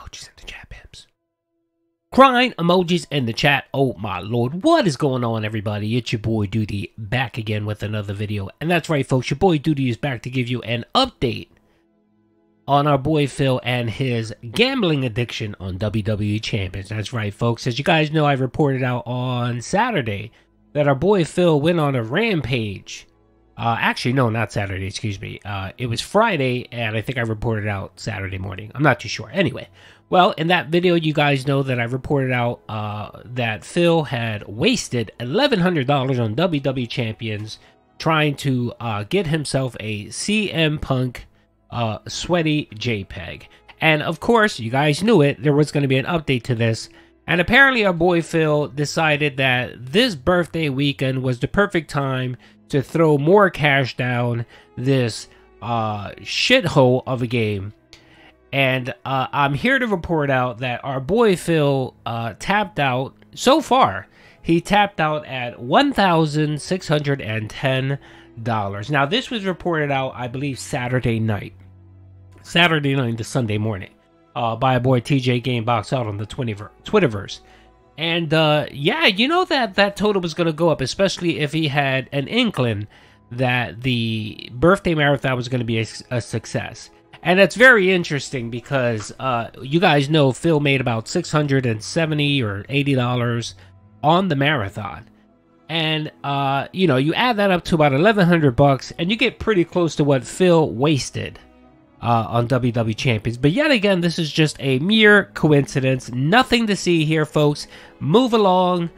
emojis in the chat, pimps. Crying emojis in the chat. Oh my lord, what is going on, everybody? It's your boy Duty back again with another video. And that's right, folks, your boy Duty is back to give you an update on our boy Phil and his gambling addiction on WWE Champions. That's right, folks. As you guys know, I reported out on Saturday that our boy Phil went on a rampage. Actually, no, not Saturday, excuse me. It was Friday, and I think I reported out Saturday morning. I'm not too sure. Anyway, well, in that video, you guys know that I reported out that Phil had wasted $1,100 on WWE Champions trying to get himself a CM Punk sweaty JPEG. And, of course, you guys knew it. There was going to be an update to this. And apparently, our boy Phil decided that this birthday weekend was the perfect time to throw more cash down this shithole of a game. And I'm here to report out that our boy Phil tapped out so far. He tapped out at $1,610. Now, this was reported out, I believe, Saturday night to Sunday morning by a boy TJ Gamebox out on the Twitterverse. And, yeah, you know that total was going to go up, especially if he had an inkling that the birthday marathon was going to be a success. And it's very interesting because, you guys know Phil made about $670 or $80 on the marathon. And, you know, you add that up to about $1,100 and you get pretty close to what Phil wasted on WWE Champions. But yet again, this is just a mere coincidence. Nothing to see here, folks. Move along.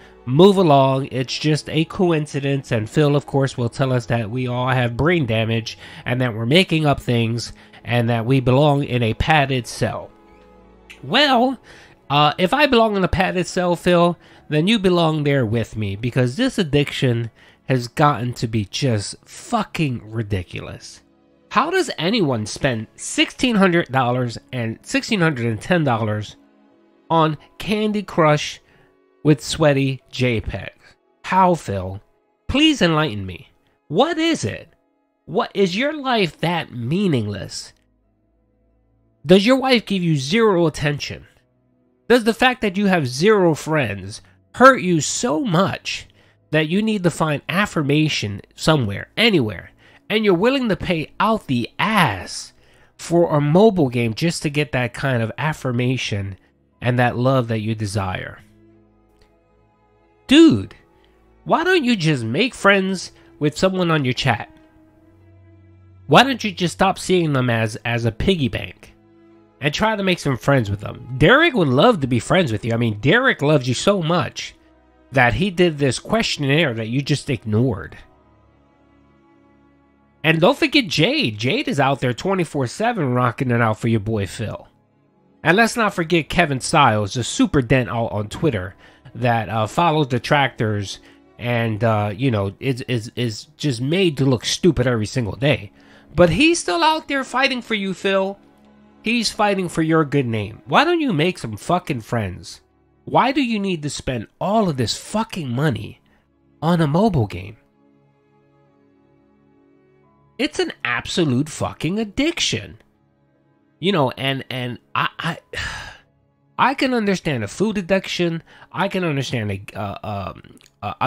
It's just a coincidence. And Phil, of course, will tell us that we all have brain damage and that we're making up things and that we belong in a padded cell. Well, if I belong in a padded cell, Phil, then you belong there with me, because this addiction has gotten to be just fucking ridiculous. How does anyone spend $1,600 and $1,610 on Candy Crush with sweaty JPEGs? How, Phil? Please enlighten me. What is it? What is your life that meaningless? Does your wife give you zero attention? Does the fact that you have zero friends hurt you so much that you need to find affirmation somewhere, anywhere, and you're willing to pay out the ass for a mobile game just to get that kind of affirmation and that love that you desire? Dude, why don't you just make friends with someone on your chat? Why don't you just stop seeing them as a piggy bank and try to make some friends with them? Derek would love to be friends with you. I mean, Derek loves you so much that he did this questionnaire that you just ignored. And don't forget Jade. Jade is out there 24/7 rocking it out for your boy Phil. And let's not forget Kevin Styles, a super dent out on Twitter that follows detractors and, you know, is just made to look stupid every single day. But he's still out there fighting for you, Phil. He's fighting for your good name. Why don't you make some fucking friends? Why do you need to spend all of this fucking money on a mobile game? It's an absolute fucking addiction. You know, and I can understand a food addiction. I can understand a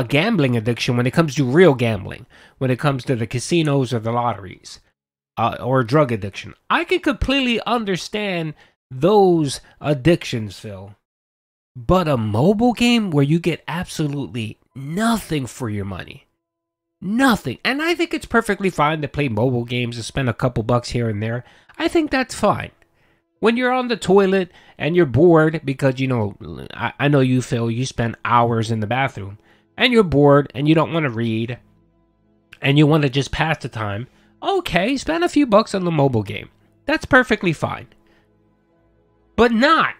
gambling addiction when it comes to real gambling. When it comes to the casinos or the lotteries. Or drug addiction. I can completely understand those addictions, Phil. But a mobile game where you get absolutely nothing for your money. Nothing. And I think it's perfectly fine to play mobile games and spend a couple bucks here and there. I think that's fine. When you're on the toilet and you're bored because, you know, I know you, Phil, you spend hours in the bathroom. And you're bored and you don't want to read. And you want to just pass the time. Okay, spend a few bucks on the mobile game. That's perfectly fine. But not,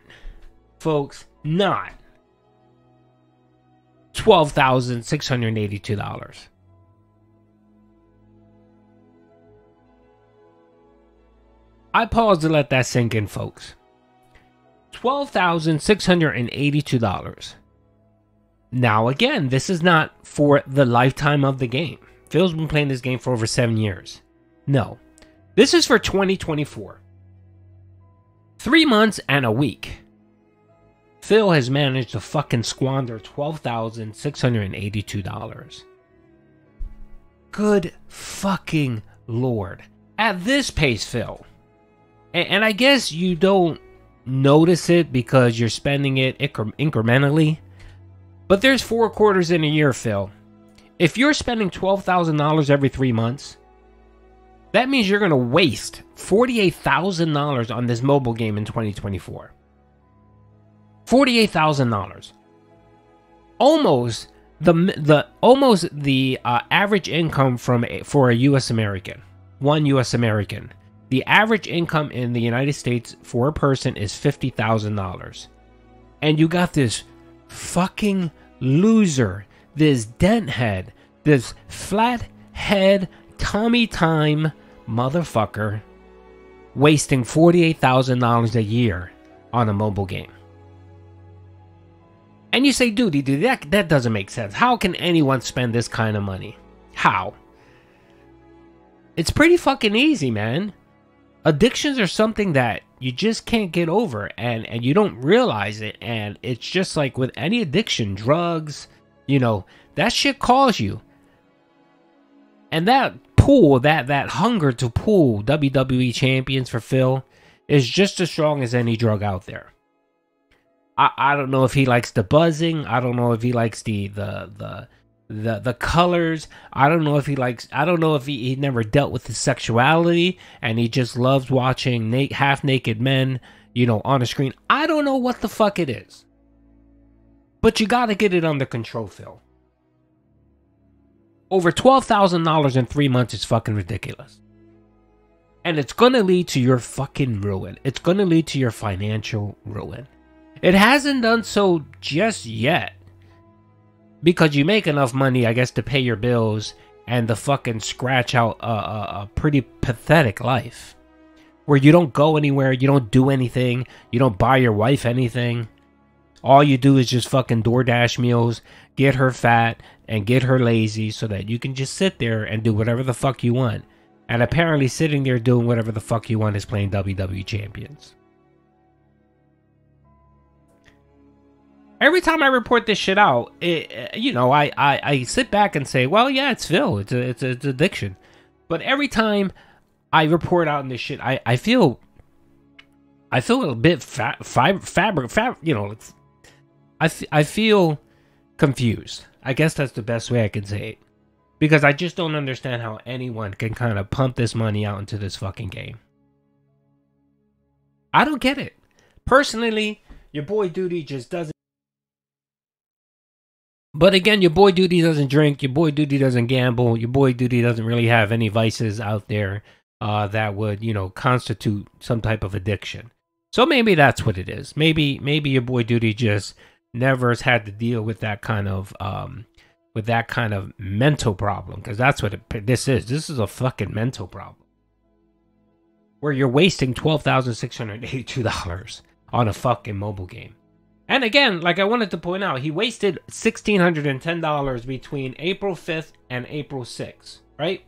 folks, not $12,682. I pause to let that sink in, folks. $12,682. Now, again, this is not for the lifetime of the game. Phil's been playing this game for over 7 years. No. This is for 2024. 3 months and a week, Phil has managed to fucking squander $12,682. Good fucking Lord. At this pace, Phil. And I guess you don't notice it because you're spending it incrementally. But there's 4 quarters in a year, Phil. If you're spending $12,000 every 3 months, that means you're going to waste $48,000 on this mobile game in 2024. $48,000. Almost the average income for a U.S. American. One U.S. American. The average income in the United States for a person is $50,000. And you got this fucking loser, this dent head, this flat head Tommy Time motherfucker wasting $48,000 a year on a mobile game. And you say, dude, that doesn't make sense. How can anyone spend this kind of money? How? It's pretty fucking easy, man. Addictions are something that you just can't get over, and you don't realize it. And it's just like with any addiction, drugs, you know, that shit calls you. And that pull, that hunger to pull WWE champions for Phil is just as strong as any drug out there. I don't know if he likes the buzzing. I don't know if he likes the colors. I don't know if he likes. I don't know if he never dealt with his sexuality and he just loves watching half naked men, you know, on a screen. I don't know what the fuck it is, but you got to get it under control, Phil. Over $12,000 in 3 months is fucking ridiculous, and it's gonna lead to your fucking ruin. It's gonna lead to your financial ruin. It hasn't done so just yet. Because you make enough money, I guess, to pay your bills and to fucking scratch out a pretty pathetic life. Where you don't go anywhere, you don't do anything, you don't buy your wife anything. All you do is just fucking DoorDash meals, get her fat, and get her lazy so that you can just sit there and do whatever the fuck you want. And apparently sitting there doing whatever the fuck you want is playing WWE Champions. Every time I report this shit out, I sit back and say, well, yeah, it's Phil. It's addiction. But every time I report out in this shit, I feel a bit I feel confused. I guess that's the best way I can say it. Because I just don't understand how anyone can kind of pump this money out into this fucking game. I don't get it. Personally, your boy Duty just doesn't. But again, your boy Duty doesn't drink, your boy Duty doesn't gamble, your boy Duty doesn't really have any vices out there that would, you know, constitute some type of addiction. So maybe that's what it is. Maybe your boy Duty just never has had to deal with that kind of mental problem, because that's what this is. This is a fucking mental problem. Where you're wasting $12,682 on a fucking mobile game. And again, like I wanted to point out, he wasted $1,610 between April 5th and April 6th, right?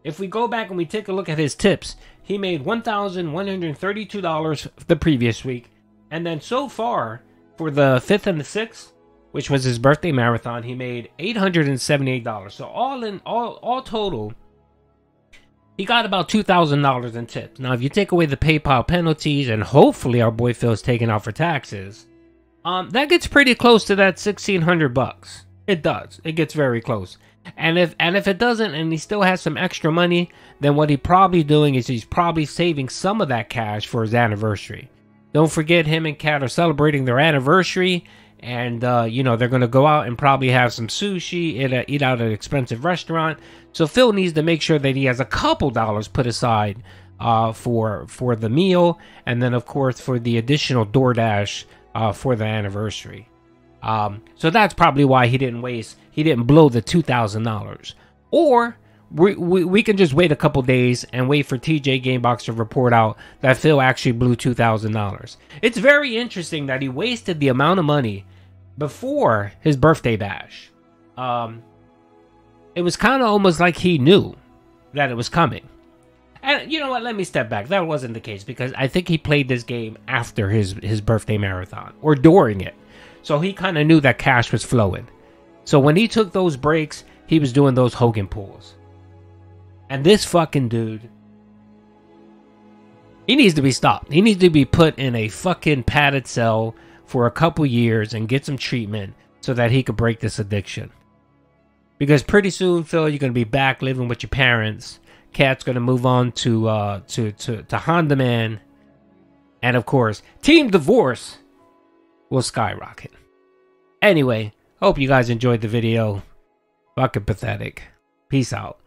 If we go back and we take a look at his tips, he made $1,132 the previous week. And then so far, for the 5th and the 6th, which was his birthday marathon, he made $878. So all total, he got about $2,000 in tips. Now, if you take away the PayPal penalties, and hopefully our boy Phil's taken out for taxes, that gets pretty close to that $1,600. It does. It gets very close. And if it doesn't, and he still has some extra money, then what he's probably doing is he's probably saving some of that cash for his anniversary. Don't forget, him and Kat are celebrating their anniversary, and they're gonna go out and probably have some sushi, eat out at an expensive restaurant. So Phil needs to make sure that he has a couple dollars put aside for the meal, and then of course for the additional DoorDash for the anniversary. So that's probably why he didn't blow the $2,000. Or we can just wait a couple days and wait for TJ Gamebox to report out that Phil actually blew $2,000. It's very interesting that he wasted the amount of money before his birthday bash. It was kind of almost like he knew that it was coming. And you know what? Let me step back. That wasn't the case because I think he played this game after his birthday marathon or during it. So he kind of knew that cash was flowing. So when he took those breaks, he was doing those Hogan pulls. And this fucking dude, he needs to be stopped. He needs to be put in a fucking padded cell for a couple years and get some treatment so that he could break this addiction. Because pretty soon, Phil, you're going to be back living with your parents. Cat's going to move on to Honda Man. And of course, Team Divorce will skyrocket. Anyway, hope you guys enjoyed the video. Fucking pathetic. Peace out.